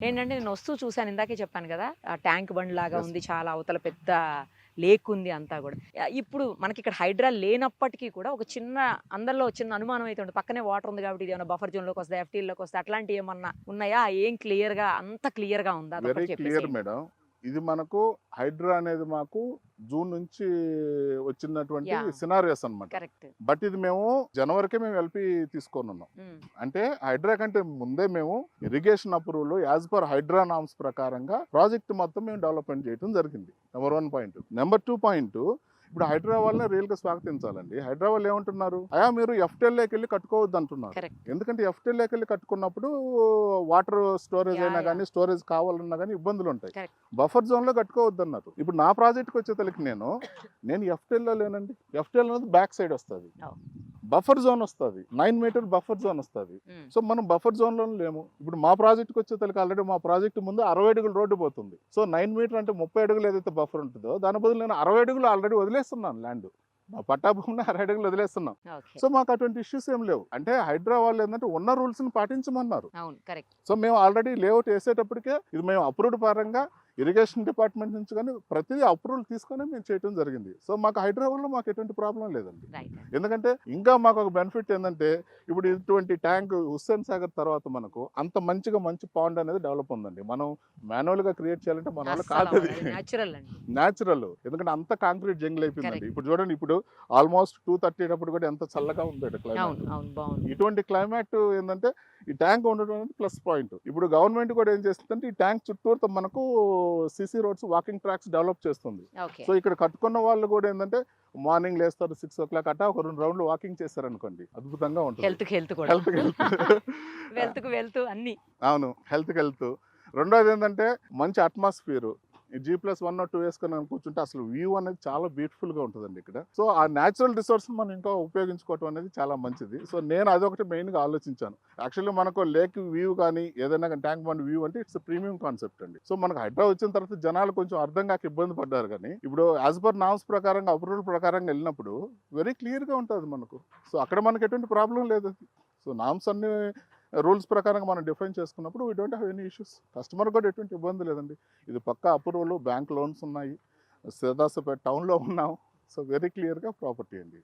ఏంటంటే నేను వస్తూ చూసాను. ఇందాకే చెప్పాను గదా! ఆ ట్యాంక్ బండ్ లాగా యెస్. ఉంది. చాలా అవతల పెద్ద లేక్ ఉంది అంతా గూడా. ఇప్పుడు మనకిక్కడ హైడ్రా లేనప్పటికీ కూడా ఒక చిన్న అందరిలో చిన్న అనుమానం అయితే ఉంటది. పక్కనే వాటర్ ఉంది కాబట్టి ఇదేమన్నా బఫర్ జోన్‌లోకొస్తదా? ఎఫ్‌టీ‌ల్లోకొస్తదా? అట్లాంటియేమన్నా ఉన్నాయా? ఏం క్లియర్‌గా అంత క్లియర్‌గా ఉందా? వెరీ అదొక్కటి క్లియర్ చెప్పేసేయండి. మేడం. ఇది మనకు హైడ్రా అనేది మాకు జూన్ నుంచి వచ్చినటువంటి యాహ్! సినారియోస్ అన్నమాట. కరెక్ట్. బట్ ఇది మేము జనవరికే మేము ఎల్‌పి తీసుకోనున్నాం. హ్మ్. అంటే హైడ్రా కంటే ముందే మేము irrigation approval as per Hydraa norms ప్రకారంగా ప్రాజెక్ట్ మొత్తం మేము డెవలప్‌మెంట్ చేయడం జరిగింది. Number 1 point. నంబర్ 2 పాయింట్, ఇప్పుడు హైడ్రా వాళ్ళని రియల్‌గా స్వాగతించాలండి. హైడ్రా వాళ్ళు ఏమంటున్నారు? అయ్యా మీరు ఎఫ్‌టీఎల్‌లోకెళ్ళి కట్టుకోవద్దు అంటున్నారు. కరెక్ట్. ఎందుకంటే ఎఫ్‌టీఎల్‌లోకెళ్ళి కట్టుకున్నప్పుడు వాటర్ స్టోరేజ్ అయినా యాహ్! గానీ, స్టోరేజ్ కావాలన్నా గానీ ఇబ్బందులుంటాయి. కరెక్ట్. బఫర్ జోన్‌లో కట్టుకోవద్దన్నారు. ఇప్పుడు నా ప్రాజెక్ట్‌కి వచ్చేతలకి నేను ఎఫ్‌టీఎల్‌లో లేనండి. ఎఫ్‌టీఎల్ అనేది బ్యాక్ సైడ్ వస్తది. అవును. బఫర్ జోన్ వస్తది. 9 మీటర్ బఫర్ జోన్ వస్తది. హ్మ్. సో మనం బఫర్ జోన్‌లోనే లేము. ఇప్పుడు మా ప్రాజెక్ట్‌కి వచ్చేతలకి ఆల్రెడీ మా ప్రాజెక్ట్ ముందు 60 అడుగుల రోడ్డు పోతుంది. సో 9 మీటర్ అంటే 30 అడుగులు ఏదైతే బఫర్ ఉంటుందో దాని బదులు నేను 60 అడుగులు ఆల్రెడీ వదిలేస్తున్నాను ల్యాండ్. మా పట్టా భూమిని 60 అడుగులు వదిలేస్తున్నాం. ఓకే. సో మాకు అటువంటి ఇష్యూస్ ఏం లేవు. అంటే హైడ్రా వాళ్ళు ఏంటంటే ఉన్న రూల్స్‌ని పాటించమన్నారు. అవును. కరెక్ట్. సో మేము ఆల్రెడీ లేఅవుట్ వేసేటప్పటికే ఇది మేము అప్రూవ్డ్ పరంగా ఇరిగేషన్ డిపార్ట్మెంట్ నుంచి కానీ ప్రతిదీ అప్రూవల్ తీసుకొని మేము చేయడం జరిగింది. సో మాకు హైదరాబాద్లో మాకు ఎటువంటి ప్రాబ్లం లేదండి. రైట్. ఎందుకంటే ఇంకా మాకు ఒక బెనిఫిట్ ఏంటంటే ఇప్పుడు ఇటువంటి ట్యాంక్ హుస్సేన్ సాగర్ తర్వాత మనకు అంత మంచి పాండ్ అనేది డెవలప్ ఉందండి. మనం మాన్యువల్గా క్రియేట్ చేయాలంటే మన వల్ల అస్సలు కాదు. అవ్వదు. అది న్యాచురల్ అండి. న్యాచురల్, ఎందుకంటే అంత కాంక్రీట్ జంగిల్ అయిపోయిందండి. కరెక్ట్. ఇప్పుడు చూడండి, ఇప్పుడు ఆల్మోస్ట్ 2:30 అప్పుడు కూడా ఎంత చల్లగా ఉంది క్లైమేట్. అవును. అవును. బావుంది. ఇటువంటి క్లైమేట్ ఏంటంటే ఈ ట్యాంక్ ఉండడం అనేది ప్లస్ పాయింట్. ఇప్పుడు గవర్నమెంట్ కూడా ఏం చేస్తుందంటే ఈ ట్యాంక్ చుట్టూతో మనకు CC roads, walking tracks develop చేస్తుంది. ఓకే. సో ఇక్కడ కట్టుకున్న వాళ్ళు కూడా ఏంటంటే మార్నింగ్ లేస్తారు 6 అట్టా ఒక 2 రౌండ్లు వాకింగ్ చేశారనుకోండి, అద్భుతంగా ఉంటుంది. హెల్త్‌కి హెల్త్ కూడా. హెల్త్ హెల్త్ వెల్త్‌కి వెల్త్ అన్నీ. అవును, హెల్త్కి హెల్త్. రెండోది ఏంటంటే మంచి అట్మాస్ఫియర్. G+1 2 వేసుకొని కూర్చుంటే అసలు వ్యూ అనేది చాలా బ్యూటిఫుల్గా ఉంటుందండి ఇక్కడ. సో ఆ న్యాచురల్ రిసోర్స్ మనం ఇంకా ఉపయోగించుకోవటం అనేది చాలా మంచిది. సో నేను అదొకటి మెయిన్గా ఆలోచించాను. యాక్చువల్లీ మనకు లేక్ వ్యూ కానీ ఏదైనా ట్యాంక్ బండ్ వ్యూ అంటే ఇట్స్ ప్రీమియం కాన్సెప్ట్ అండి. సో మనకు హైదరాబాద్ వచ్చిన తర్వాత జనాలు కొంచెం అర్థం కాక ఇబ్బంది పడ్డారు, కానీ ఇప్పుడు యాజ్ పర్ నామ్స్ ప్రకారంగా అప్రూవల్ ప్రకారంగా వెళ్ళినప్పుడు వెరీ క్లియర్గా ఉంటుంది మనకు. సో అక్కడ మనకు ఎటువంటి ప్రాబ్లం లేదు. సో నామ్స్ అన్ని రూల్స్ ప్రకారంగా మనం డిఫైన్ చేసుకున్నప్పుడు we don't have any issues. Customer కూడా ఎటువంటి ఇబ్బంది లేదండి. ఇది పక్కా అప్రూవల్, బ్యాంక్ లోన్స్ ఉన్నాయి, సిదాసపేట టౌన్లో ఉన్నాం. సో వెరీ క్లియర్గా ప్రాపర్టీ అండి.